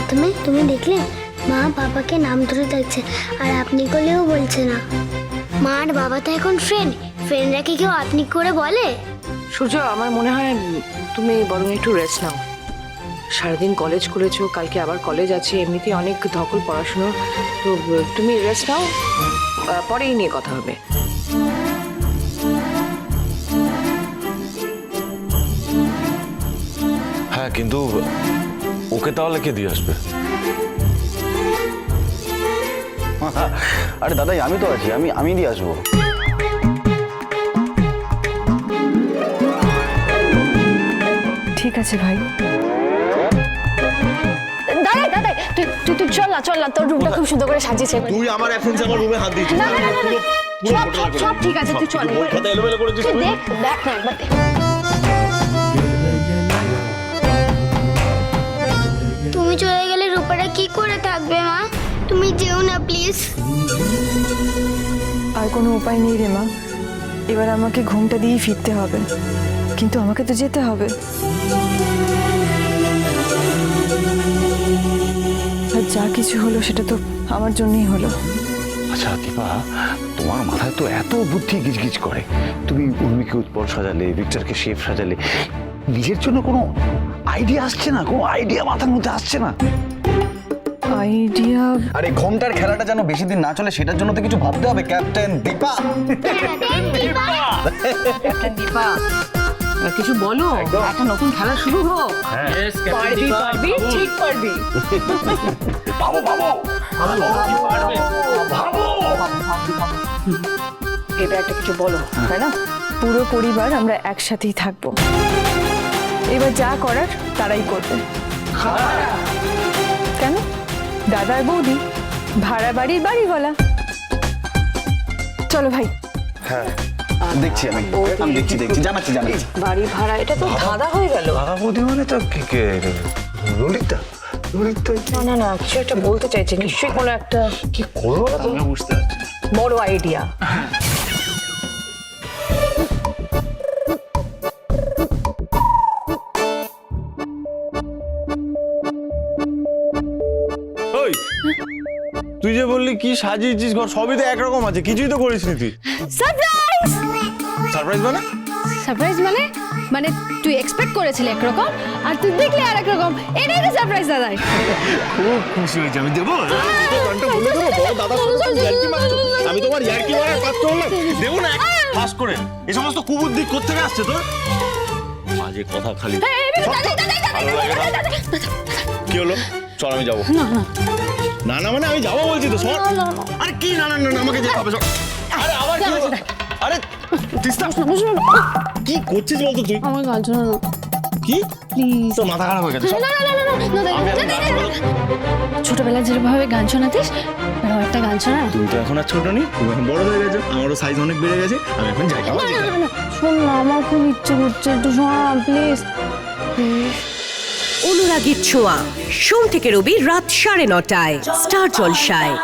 প্রথমে তুমি দেখলে মা বাবাকে নাম ধরে ডাকছে আর আপনি করলেও বলছে না। মা আর বাবা তো এখন ফ্রেন্ডরা কি কেউ আপনি করে বলে? সূর্য, আমার মনে হয় তুমি বরং একটু রেস্ট নাও। সারাদিন কলেজ করেছো, কালকে আবার কলেজ আছে, এমনিতেই অনেক ধকল পড়াশুনো। তো তুমি রেস্ট নাও, পরে এই নিয়ে কথা হবে। হ্যাঁ, কিন্তু ওকে তাহলে কে দিয়ে আসবে? আরে দাদাই, আমি তো আছি, আমি দিয়ে আসবো। ঠিক আছে ভাই। দাদা দাদা তুই চল না, তোর রুমটা খুব সুন্দর করে সাজিয়েছে। তুই আমার অ্যাফেন্সে আমার রুমে হাত দিয়েছিস। না সব ঠিক আছে, তুই চল। বই খাতা এলোমেলো করেছিস। দেখ না একবার দেখ। তুমি চলে গেলে রূপারা কি করে থাকবে মা? তুমি যেও না প্লিজ। আর কোনো উপায় নেই রে মা, এবার আমাকে ঘুমটা দিয়েই ফিরতে হবে, কিন্তু আমাকে তো যেতে হবে। আর যা কিছু হলো সেটা তো আমার জন্যই হলো। আচ্ছা দীপা, তোমার মাথায় তো এত বুদ্ধি গিজগিজ করে। তুমি উর্মিকে উৎপল সাজালে, ভিক্টরকে শেফ সাজালে, নিজের জন্য কোনো আইডিয়া আসছে না? কোনো আইডিয়া মাথার মধ্যে আসছে না? আইডিয়া? আরে ঘোমটার খেলাটা যেন বেশি দিন না চলে, সেটার জন্য তো কিছু ভাবতে হবে ক্যাপ্টেন দীপা। ক্যাপ্টেন দীপা, কিছু বলো, একটা নতুন খেলা শুরু হোক। পারবি, ঠিক পারবি। এটা একটা কিছু বলো, তাই না? পুরো পরিবার আমরা একসাথেই থাকবো, এবার যা করার তারাই করবে। কেন? দাদা আর বৌদি, ভাড়া বাড়ির বাড়িওয়ালা। চলো ভাই। হ্যাঁ দেখছি, আমি দেখছি, জানাচ্ছি। বাড়ি ভাড়া, এটা তো ধাঁধা হয়ে গেল। দাদা বৌদি মানে তো কে? ললিতা। না, কিছু একটা বলতে চাইছে, নিশ্চয়ই কোনো একটা কি করবো না তুমি? বুঝতে পারছি বড় আইডিয়া। ওই তুই যে বললি কি সাজিয়েছিস ঘর, সবই তো একরকম আছে, কিছুই তো করিসনি তুই। সারপ্রাইজ! সারপ্রাইজ মানে? সারপ্রাইজ মানে তুই এক্সপেক্ট করেছিলি একরকম আর তুই দেখলি আর একরকম। এটাই তো সারপ্রাইজ দাদা। খুব খুশি হয়েছি, আমি দেবো। গানটা বলে দেবো, বড় দাদার সঙ্গে তুমি ইয়ার্কি মারছো। আমি তোমার ইয়ার্কি মারার পাত্র হলাম? দেবো না পাস করে। এই সমস্ত কুবুদ্ধি কোত্থেকে আসছে তোর? মাঝে কথা খালি। ভালো লাগে না? কি হলো? চল আমি যাবো। না মানে আমি যাবো বলছি তো। সর। আরে কি না আমাকে যেতে হবে। আরে আবার কি হয়েছে? আরে তিস্তা, কি করছিস বলতো তুই? আমার গান শোনো না কি? প্লিজ। তোর মাথা খারাপ হয়ে গেছে। সর। ছোটবেলায় যেভাবে গান শোনাতিস এরকম একটা গান শোনা। তুমি তো এখন আর ছোট নেই, তুমি এখন বড় হয়ে গেছো, আমারও সাইজ অনেক বেড়ে গেছে, আমি এখন যাই। শোন না, আমার খুব ইচ্ছে করছে, একটু শোনা প্লিজ। অনুরাগীর ছোঁয়া, সোম থেকে রবি রাত 9:30 স্টার জলসায়।